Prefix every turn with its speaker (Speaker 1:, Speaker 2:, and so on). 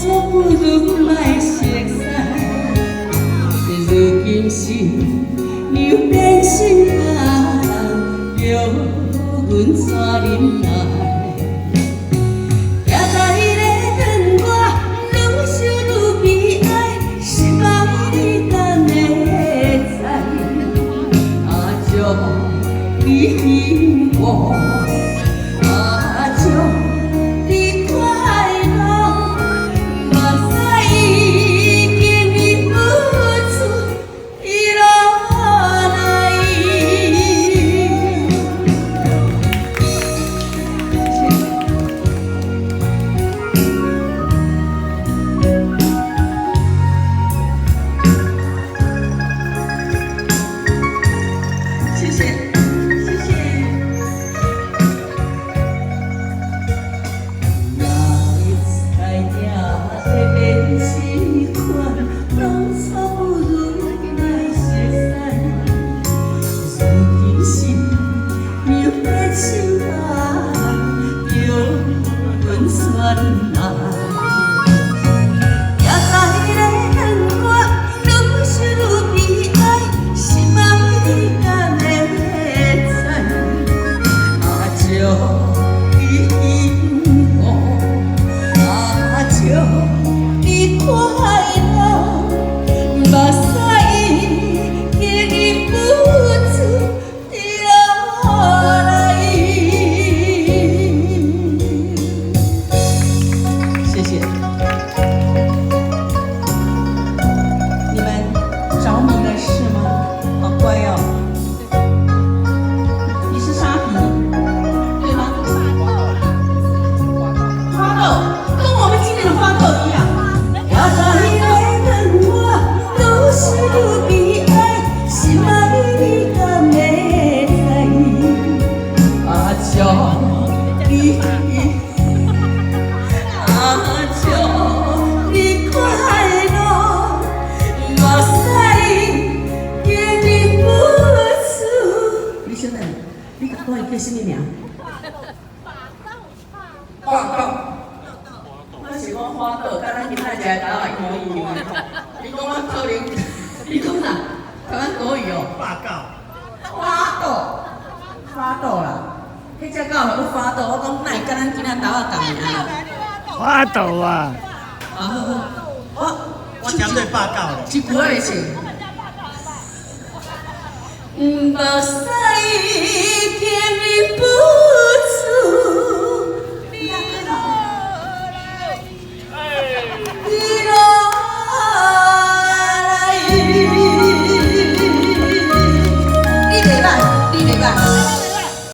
Speaker 1: 不如来熟悉，如今是又变心肝，叫阮怎忍耐？也知咧阮我愈想愈悲哀，失望你敢会知？啊，祝你幸福。 叫什么名？花豆。我是讲花豆，甲咱今仔食的豆也一模一样。你讲我可能，你讲啥？台湾国语哦。花豆。花豆。花豆啦。迄只狗叫花豆，我讲哪会甲咱今仔豆仔同名？
Speaker 2: 花豆啊。
Speaker 1: 啊，
Speaker 3: 我针对八狗。
Speaker 1: 一句话就。无使。